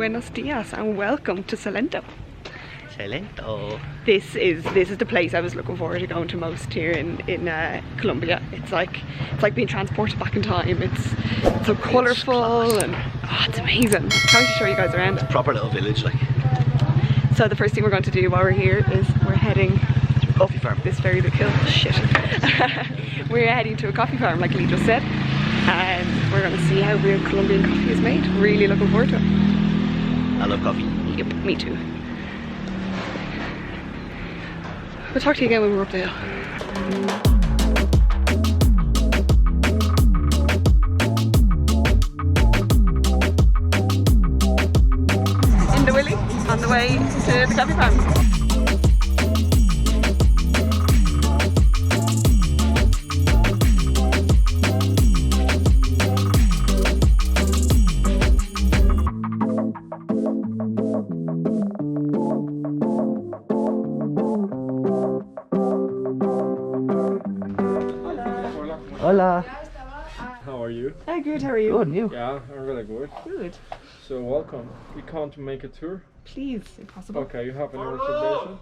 buenos dias and welcome to Salento. Salento. This is the place I was looking forward to going to most here in Colombia. It's like being transported back in time. It's so colourful and it's amazing. Can't show you guys around. Proper little village, like. So the first thing we're going to do while we're here is we're heading to a coffee farm. This very big hill. Shit. We're heading to a coffee farm, like Lee just said, and we're going to see how real Colombian coffee is made. Really looking forward to it. I love coffee. Yep, me too. We'll talk to you again when we're up the hill. In the Willie, on the way to the coffee farm. Hola. How are you? Hi, good, how are you? Good, and you? Yeah, I'm really good. Good. So welcome. We come to make a tour. Please, if possible. Okay, you have any reservation?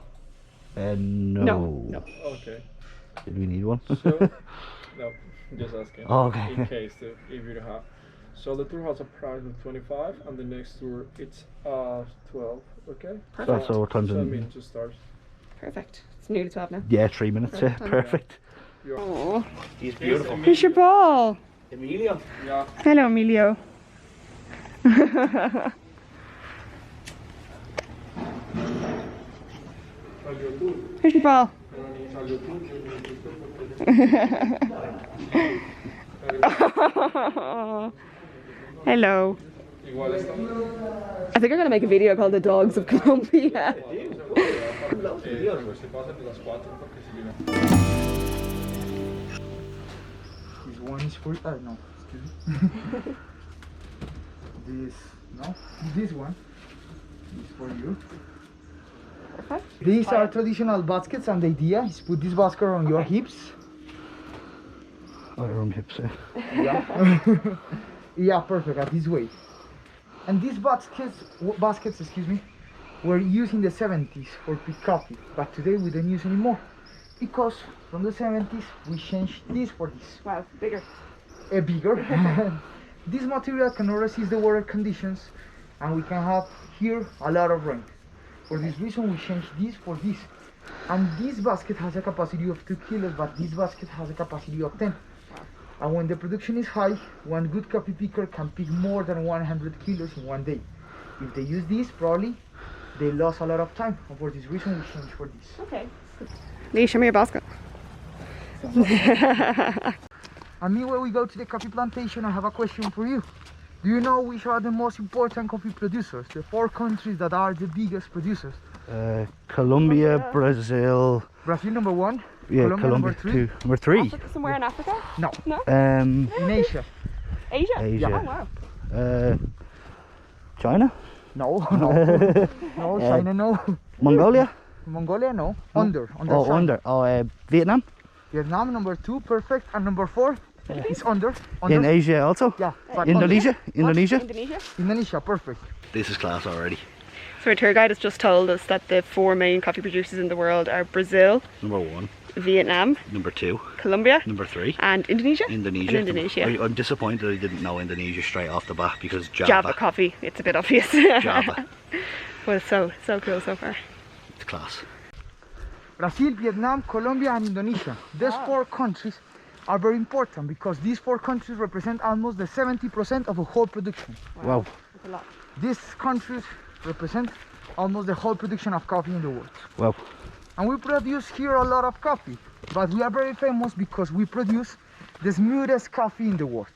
No. No. Okay. Did we need one? So, no, just asking. Oh, okay. In case if you have. So the tour has a price of 25, and the next tour it's 12. Okay. Perfect. So what time's So I in? mean to start. Perfect. It's nearly 12 now. Yeah, 3 minutes. Yeah, perfect. Oh, He's beautiful. here's your ball. Emilio. Yeah. Hello, Emilio. Here's your ball. Hello. I think I'm gonna make a video called "The Dogs of Colombia." This one is for no, excuse me. This one is for you. Perfect. These are traditional baskets, and the idea is put this basket on your hips. Oh, your own hips. Yeah. Yeah, perfect. This way. And these baskets, excuse me, were used in the 70s for big coffee, but today we don't use anymore because from the 70s we changed this for this. Wow, bigger. Bigger. This material cannot resist the weather conditions, and we can have here a lot of rain. For this reason we changed this for this. And this basket has a capacity of 2 kilos, but this basket has a capacity of 10. And when the production is high, one good coffee picker can pick more than 100 kilos in one day. If they use this, probably they lost a lot of time, and for this reason we changed for this. Okay. Lee, show me your basket. And me, when we go to the coffee plantation, I have a question for you. Do you know which are the most important coffee producers? The 4 countries that are the biggest producers. Colombia, Brazil. Brazil number 1. Yeah, Colombia number 3. 2. Number 3. Africa, somewhere in Africa? No. No? In Asia. Asia? Asia. Oh, wow. China. No, no. No, China no. Mongolia. Mongolia no. Under Oh, China. under. Oh, Vietnam. Vietnam number 2, perfect. And number 4 is under. In Asia also. Yeah. But Indonesia. Indonesia. Indonesia? Indonesia, perfect. This is class already. So our tour guide has just told us that the 4 main coffee producers in the world are Brazil, Number 1. Vietnam, Number 2. Colombia, Number 3. and Indonesia. Indonesia. And Indonesia. I'm disappointed I didn't know Indonesia straight off the bat because Java coffee. It's a bit obvious. Java. But it's so cool so far. It's class. Brazil, Vietnam, Colombia, and Indonesia. These 4 countries are very important because these 4 countries represent almost the 70% of the whole production. Wow. That's a lot. These countries represent almost the whole production of coffee in the world. Wow. And we produce here a lot of coffee, but we are very famous because we produce the smoothest coffee in the world.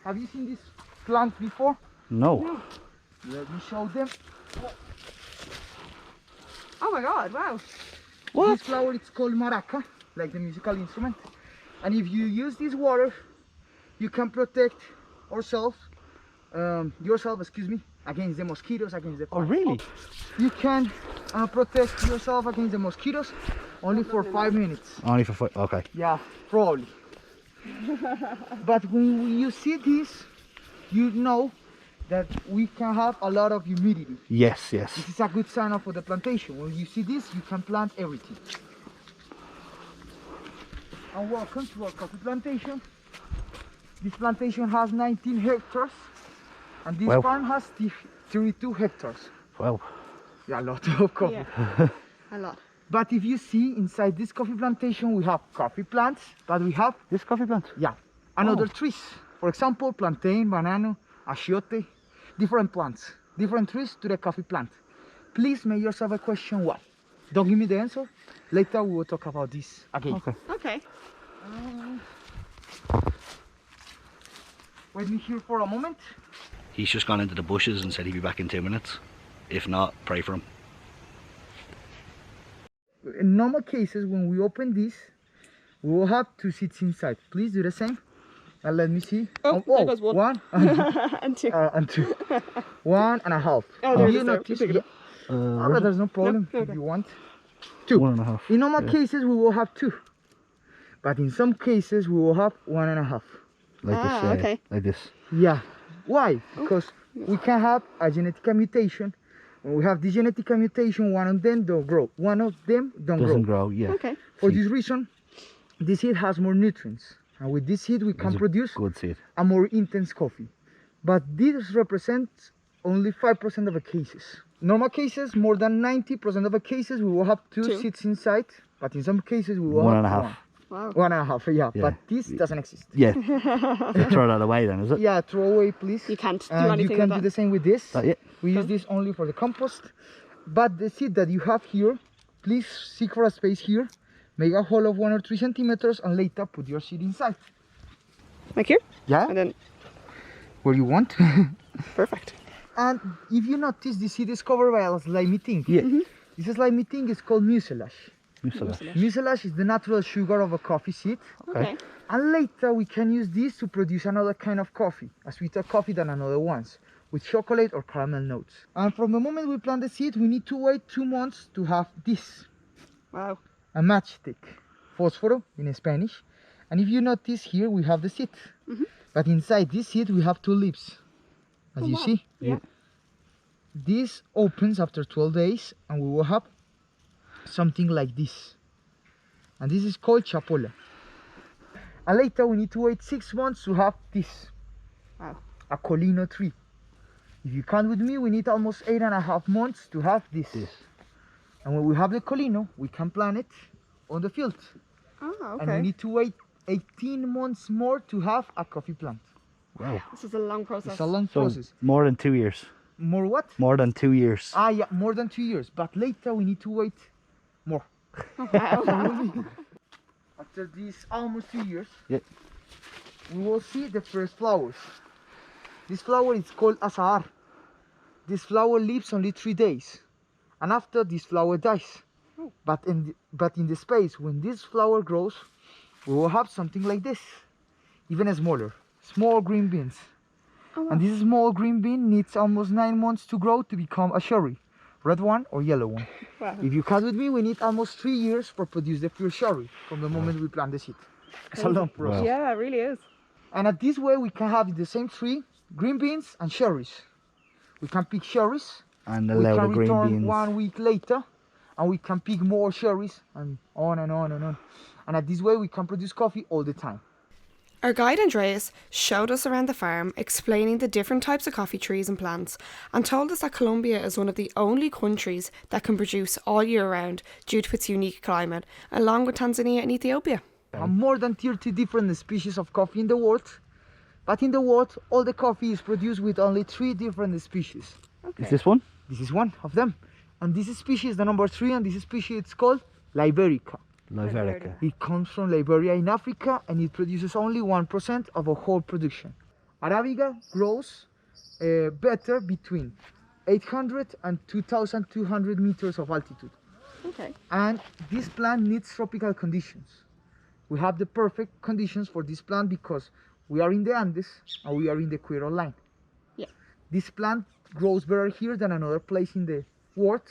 Have you seen this plant before? No. Let me show them. Oh my god, wow. This flower is called maraca, like the musical instrument. And if you use this water, you can protect yourself, against the mosquitoes, against the Oh, really? You can protect yourself against the mosquitoes only for 5 minutes. Only for 5. Okay. Yeah, probably. But when you see this, you know that we can have a lot of humidity. Yes, yes. This is a good sign for the plantation. When you see this, you can plant everything. And welcome to our coffee plantation. This plantation has 19 hectares, and this Wow. farm has 32 hectares. Wow. Yeah, a lot of coffee. Yeah. A lot. But if you see inside this coffee plantation, we have coffee plants, but we have, This coffee plant? yeah, another Oh. trees. For example, plantain, banana, achiote, different plants, different trees to the coffee plant. Please make yourself a question why. Don't give me the answer. Later we will talk about this again. Okay. Okay. Wait me here for a moment. He's just gone into the bushes and said he'd be back in 2 minutes. If not, pray for him. In normal cases, when we open this, we will have 2 seats inside. Please do the same. And let me see. Oh, there goes one. One And two. and 2. 1.5. Oh, there it You is there. notice- Pick it up. Alright, there's no problem No, if you want. 2. 1.5. In normal Yeah. cases, we will have 2. But in some cases, we will have 1.5. Like this, Ah, okay. like this. Yeah. Why? Because we can have a genetic mutation. When we have this genetic mutation, one of them don't grow. One of them don't Doesn't grow. grow, yeah. Okay. For Seed. this reason, this seed has more nutrients. And with this seed, we can It's a produce Good seed. a more intense coffee. But this represents only 5% of the cases. Normal cases, more than 90% of the cases, we will have 2 Two. seeds inside. But in some cases, we will One have and a half. one. Wow. 1.5, yeah. Yeah. But this doesn't exist. Yeah. Throw that away then, is it? Yeah, throw away, please. You can't do And anything you can with do that. the same with this. That it? We use this only for the compost. But the seed that you have here, please seek for a space here. Make a hole of 1 or 3 centimeters and later put your seed inside. Like here? Yeah, And then, where you want. perfect. And if you notice, the seed is covered by a slimy thing. Yeah. This slimy thing is called mucilage. Mucilage. Mucilage is the natural sugar of a coffee seed. Okay. And later we can use this to produce another kind of coffee, a sweeter coffee than another ones, with chocolate or caramel notes. And from the moment we plant the seed, we need to wait 2 months to have this, Wow. a matchstick, fósforo in Spanish. And if you notice here, we have the seed. But inside this seed, we have 2 leaves, as Oh, you wow. see. Yeah. This opens after 12 days, and we will have something like this. And this is called chapola. And later we need to wait 6 months to have this, Wow. a colino tree. If you count with me, we need almost 8.5 months to have this. And when we have the colino, we can plant it on the field. Oh, And we okay. need to wait 18 months more to have a coffee plant. Wow. This is a long process. It's a long So process. more than 2 years. More what? More than 2 years. Ah, yeah, more than 2 years. But later we need to wait more. Wow. After these almost 2 years, Yeah. we will see the first flowers. This flower is called azahar. This flower lives only 3 days, and after this flower dies. But in the space when this flower grows, we will have something like this, even smaller, small green beans. Oh, And this small green bean needs almost 9 months to grow to become a cherry, red one or yellow one. wow. If you count with me, we need almost 3 years for produce the pure cherry from the moment we plant the seed. It's a long process. Wow. Yeah, it really is. And at this way we can have in the same tree green beans and cherries. We can pick cherries, And we allow the can green return beans. 1 week later, and we can pick more cherries, and on and on and on. And at this way we can produce coffee all the time. Our guide Andreas showed us around the farm, explaining the different types of coffee trees and plants, and told us that Colombia is one of the only countries that can produce all year round due to its unique climate, along with Tanzania and Ethiopia. And more than 30 different species of coffee in the world, but in the world all the coffee is produced with only 3 different species. Is this one? This is one of them. And this species is the number 3, and this species is called Liberica. Liberica. It comes from Liberia in Africa, and it produces only 1% of the whole production. Arabica grows better between 800 and 2,200 meters of altitude. Okay. And this plant needs tropical conditions. We have the perfect conditions for this plant because we are in the Andes and we are in the equatorial line. Yeah. This plant grows better here than another place in the world,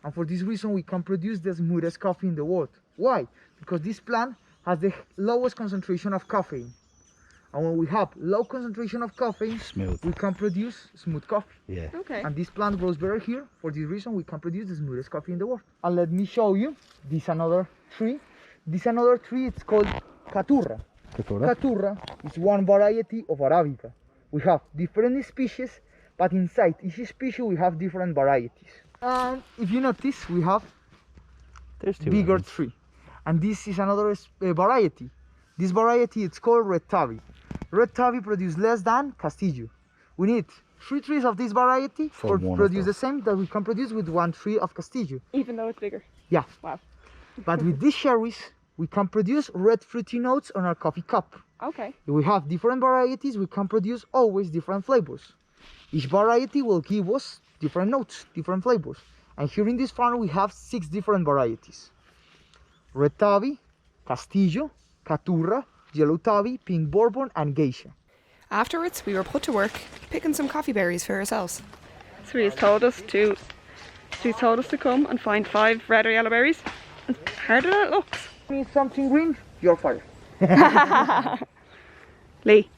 and for this reason we can produce the smoothest coffee in the world. Why? Because this plant has the lowest concentration of caffeine. And when we have low concentration of caffeine, Smooth. we can produce smooth coffee. Yeah. Okay. And this plant grows better here. For this reason, we can produce the smoothest coffee in the world. And let me show you this another tree. This another tree, it's called Caturra. Caturra is one variety of Arabica. We have different species, but inside each species we have different varieties. And if you notice, we have There's two bigger ones. tree. And this is another variety. This variety, it's called Red Tabby. Red Tabby produce less than Castillo. We need 3 trees of this variety For to one of produce the those. same that we can produce with 1 tree of Castillo. Even though it's bigger. Yeah. Wow. But with these cherries, we can produce red fruity notes on our coffee cup. Okay. If we have different varieties, we can produce always different flavors. Each variety will give us different notes, different flavors. And here in this farm, we have 6 different varieties. Red Tabby, Castillo, Caturra, Yellow Tabby, Pink Bourbon, and Geisha. Afterwards, we were put to work picking some coffee berries for ourselves. So he's told us to come and find 5 red or yellow berries. As harder than it looks. Need something green? You're fired. Lee,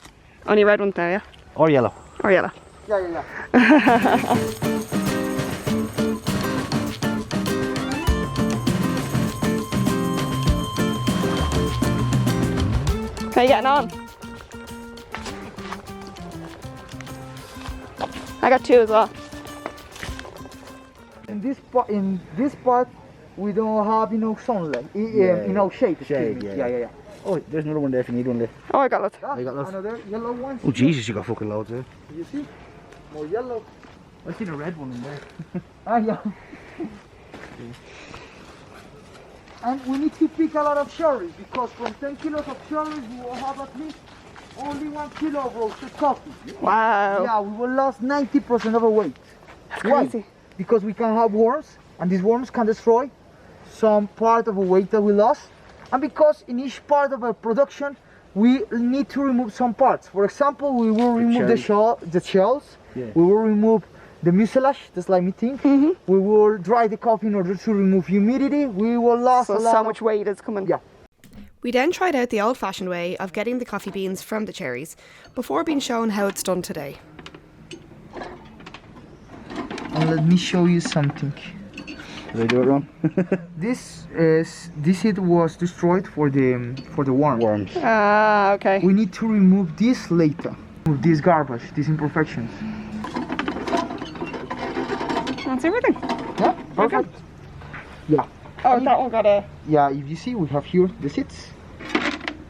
only red ones now, yeah? Or yellow. Or yellow? Yeah. How you getting on? I got 2 as well. In this part, we don't have enough sunlight, enough shade. Shade, yeah. Oh, there's another one there if you need one there. Oh, I got lots. I got lots. Another yellow one. Oh Jesus, you got fucking loads there. You see? More yellow. I seen a red one in there. Yeah. And we need to pick a lot of cherries because from 10 kilos of cherries we will have at least only 1 kilo of roasted coffee. Wow. Yeah, we will lose 90% of our weight. That's Why? crazy. Because we can have worms, and these worms can destroy some part of the weight that we lost. And because in each part of our production we need to remove some parts. For example, we will remove the shells. Yeah. We will remove the mucilage, the slimy thing. We will dry the coffee in order to remove humidity. We will lose a lot So of- much weight is coming. Yeah. We then tried out the old-fashioned way of getting the coffee beans from the cherries before being shown how it's done today. And let me show you something. Did I do it wrong? This seed was destroyed for the worm. Worms. Ah, okay. We need to remove this later. Remove this garbage, these imperfections. That's everything. Yeah, perfect. Yeah. Oh, that one got a... Yeah, if you see, we have here the seeds.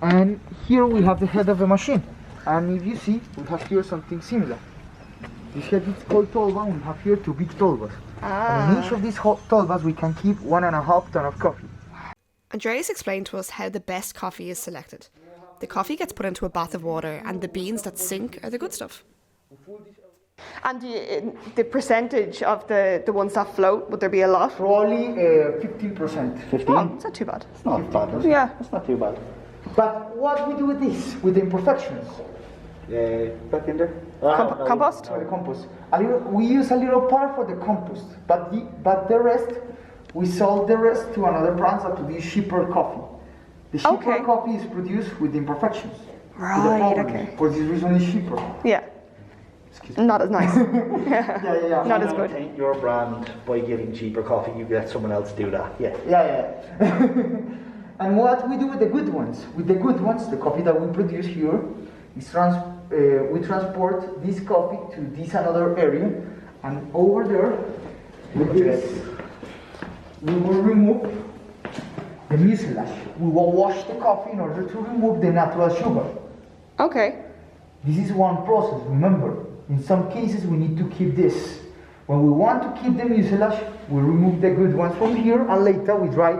And here we have the head of the machine. And if you see, we have here something similar. This head is called tolva, we have here 2 big tolvas. And in each of these tolvas we can keep 1.5 ton of coffee. Andreas explained to us how the best coffee is selected. The coffee gets put into a bath of water and the beans that sink are the good stuff. And the percentage of the ones that float, would there be a lot? Probably 15%. 15? Oh, it's not too bad. It's not bad. Is it? Yeah. It's not too bad. But what we do with this, with the imperfections? Back in there. Compost? For the compost. We use a little part for the compost, but the rest, we sell the rest to another brand that produce cheaper coffee. The cheaper Okay. coffee is produced with the imperfections. with the Right, problems. okay. For this reason, it's cheaper. Yeah. Not as nice. Yeah. Not as good. Paint your brand by getting cheaper coffee. You let someone else do that. Yeah. Yeah. And what we do with the good ones? With the good ones, the coffee that we produce here, is we transport this coffee to this another area, and over there, with this, we will remove the mucilage. We will wash the coffee in order to remove the natural sugar. Okay. This is one process, remember. In some cases we need to keep this. When we want to keep the mucilage, we remove the good ones from here and later we dry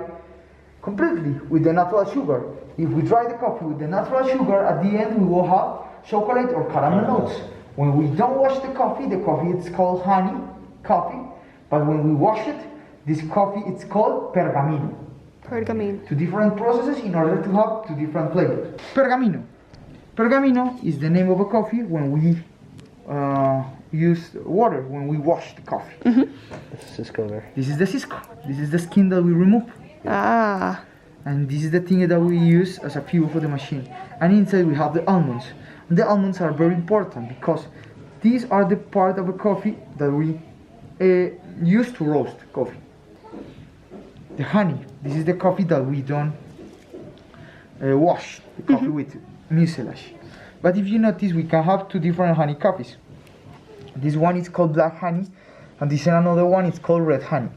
completely with the natural sugar. If we dry the coffee with the natural sugar, at the end we will have chocolate or caramel notes. When we don't wash the coffee is called honey coffee, but when we wash it, this coffee it's called pergamino. Pergamino. 2 different processes in order to have 2 different flavors. Pergamino. Pergamino is the name of a coffee when we use water, when we wash the coffee. Cisco there. This is the Cisco. This is the skin that we remove. Ah. And this is the thing that we use as a fuel for the machine. And inside we have the almonds. The almonds are very important because these are the part of a coffee that we use to roast coffee. The honey, this is the coffee that we don't wash the coffee with mucilage. But if you notice, we can have two different honey coffees. This one is called black honey, and this is another one, it's called red honey.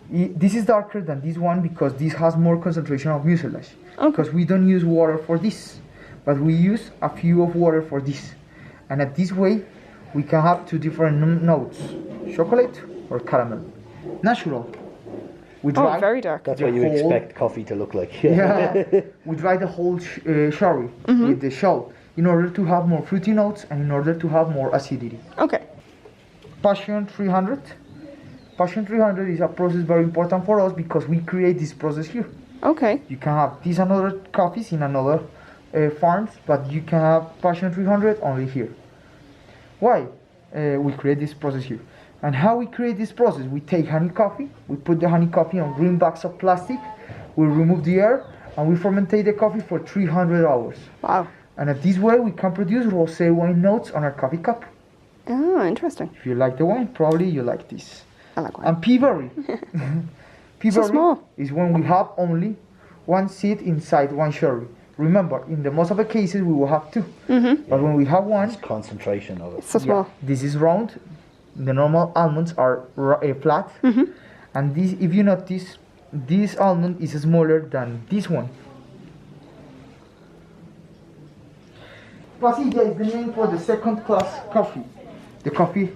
This is darker than this one because this has more concentration of mucilage. Because we don't use water for this, but we use a few of water for this. And at this way, we can have two different notes, chocolate or caramel. Natural. We dry very dark. That's the what you whole- expect coffee to look like. Yeah, we dry the whole cherry with the shell in order to have more fruity notes and in order to have more acidity. Okay. Passion 300. Passion 300 is a process very important for us because we create this process here. Okay. You can have these and other coffees in another farms, but you can have Passion 300 only here. Why? We create this process here. And how we create this process? We take honey coffee, we put the honey coffee on green bags of plastic, we remove the air, and we fermentate the coffee for 300 hours. Wow. And at this way, we can produce rosé wine notes on our coffee cup. Oh, interesting. If you like the wine, probably you like this. I like wine. And pea berry. Pea So berry small. is when we have only one seed inside one cherry. Remember, in the most of the cases, we will have two. But when we have one, Concentration of it. So small. this is round. The normal almonds are flat. And this, if you notice, this almond is smaller than this one. Pasilla is the name for the second class coffee. The coffee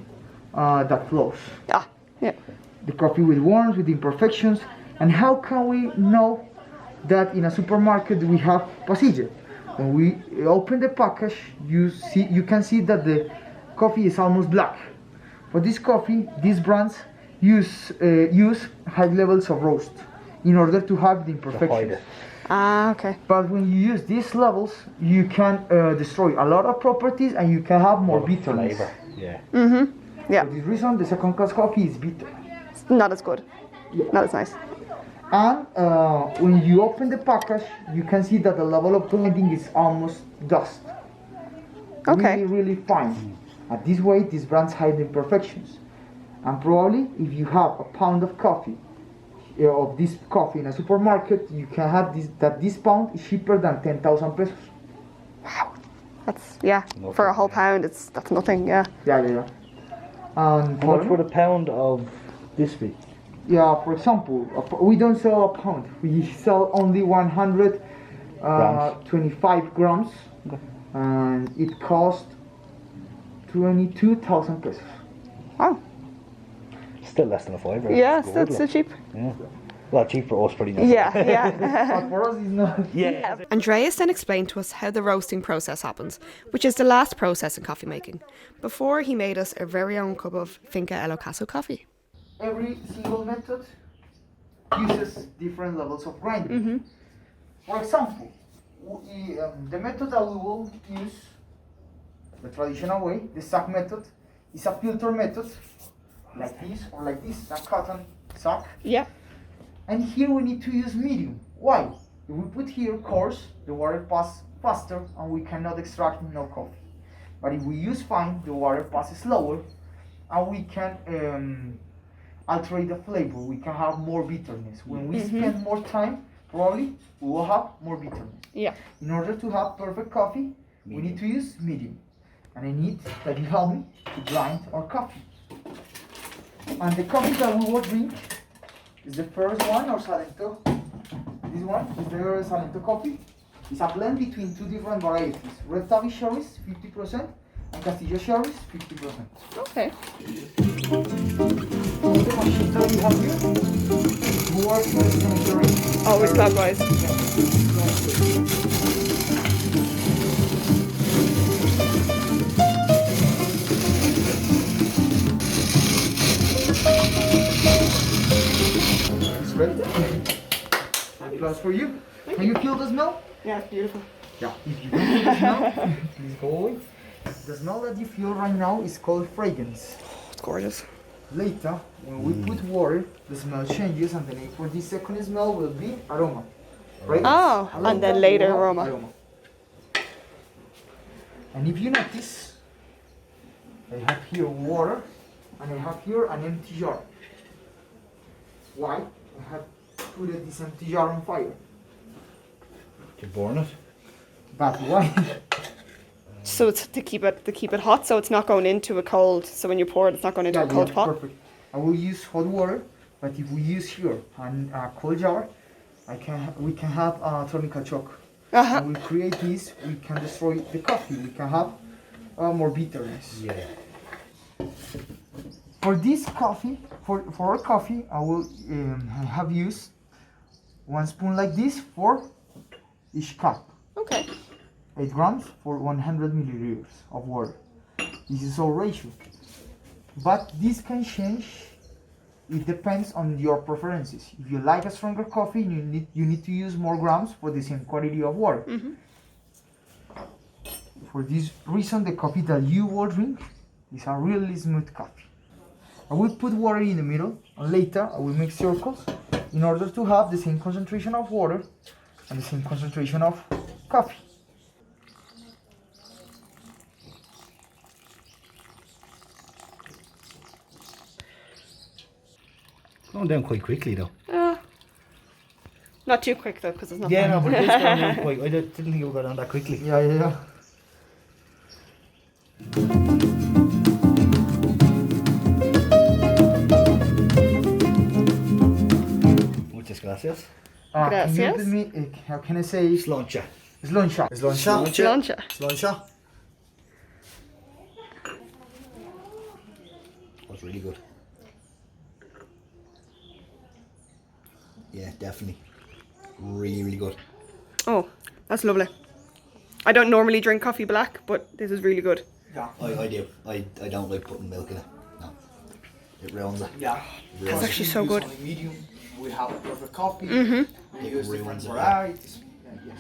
that flows. Ah, yeah. The coffee with worms, with imperfections. And how can we know that in a supermarket we have pasilla? When we open the package, you can see that the coffee is almost black. For this coffee, these brands use high levels of roast in order to have the imperfections. it. Ah, okay. But when you use these levels, you can destroy a lot of properties and you can have more bitterness. Flavor. Yeah. Yeah. For this reason, the second class coffee is bitter. It's not as good. Not as nice. And when you open the package, you can see that the level of blending is almost dust. Okay. Really, really fine. And this way, these brands hide the imperfections. And probably, if you have a pound of coffee, of this coffee in a supermarket, you can have this pound is cheaper than 10,000 pesos. That's, yeah. For a whole pound, that's nothing, yeah. Yeah. And How much would a pound of this be? yeah, for example, we don't sell a pound. We sell only 125 grams, and it costs 22,000 pesos. Wow. Still less than a fiver. Yeah, Good, that's so like. cheap. Yeah. Well, cheap for us, pretty nice. Yeah. But for us, it's not. Yeah. Andreas then explained to us how the roasting process happens, which is the last process in coffee making, before he made us our very own cup of Finca El Ocaso coffee. Every single method uses different levels of grinding. For example, the method that we will use, the traditional way, the sack method, is a filter method, like this or like this, a cotton sack. Yeah. And here we need to use medium. Why? If we put here coarse, the water passes faster and we cannot extract no coffee. But if we use fine, the water passes slower and we can alter the flavor. We can have more bitterness. When we spend more time, probably we will have more bitterness. Yeah. In order to have perfect coffee, we need to use medium. And I need that you help me to grind our coffee. And the coffee that we will drink is the first one, or Salento. This one is the Salento coffee. It's a blend between two different varieties. Red Tabby cherries, 50%, and Castillo cherries, 50%. Okay. So the machine that we have here works in the same direction. Always clockwise. It's ready. Applause for you. Can you feel the smell? Yeah, it's beautiful. Yeah. If you don't feel the smell, please go away. The smell that you feel right now is called fragrance. It's gorgeous. Later, when we put water, the smell changes, and the name for this second smell will be aroma. Fragrance, Oh, and then later aroma. And if you notice, I have here water and I have here an empty jar. Why? I have put this empty jar on fire. To burn it. But why? So it's to keep it hot, so it's not going into a cold. So when you pour it, it's not going into a cold pot. Perfect. I will use hot water, but if we use here a cold jar, we can have a thermal shock. When we create this, we can destroy the coffee. We can have more bitterness. Yeah. For this coffee, for our coffee, I will have used 1 spoon like this for each cup. Okay. 8 grams for 100 milliliters of water. This is our ratio. But this can change. It depends on your preferences. If you like a stronger coffee, you need to use more grams for the same quantity of water. For this reason, the coffee that you will drink is a really smooth coffee. I will put water in the middle, and later I will make circles in order to have the same concentration of water and the same concentration of coffee. Going down quite quickly though. Not too quick though, because it's not. Yeah, no, but it is going down quite. I didn't think it would go down that quickly. Yeah. Muchas gracias. Gracias. Can you give me, how can I say? Sloncha. Sloncha. Plantation. That's really good. Yeah, definitely. Really, really good. Oh, that's lovely. I don't normally drink coffee black, but this is really good. Yeah. I do. I don't like putting milk in it. No. It ruins it. Yeah. That's actually so good. Medium, we have a perfect coffee. We use different Ruins it. varieties. Yes.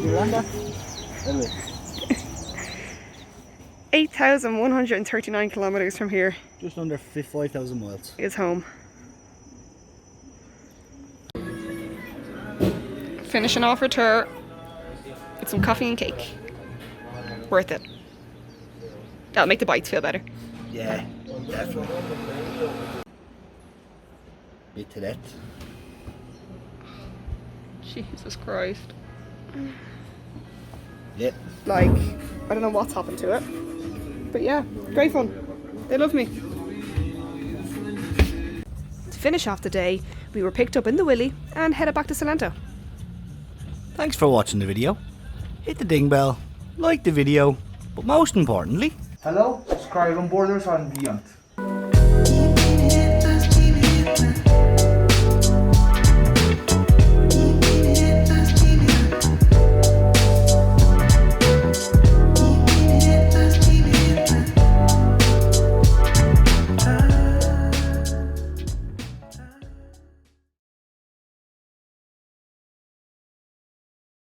Yolanda? 8,139 kilometers from here Just under 5,000 miles. is home. Finishing off our tour with some coffee and cake. Worth it. That'll make the bites feel better. Yeah, definitely. Bit to that. Jesus Christ. Yep. Like, I don't know what's happened to it. But yeah, great fun. They love me. To finish off the day, we were picked up in the Willie and headed back to Salento. Thanks for watching the video. Hit the ding bell, like the video, but most importantly, Hello, subscribe on Borders and Beyond.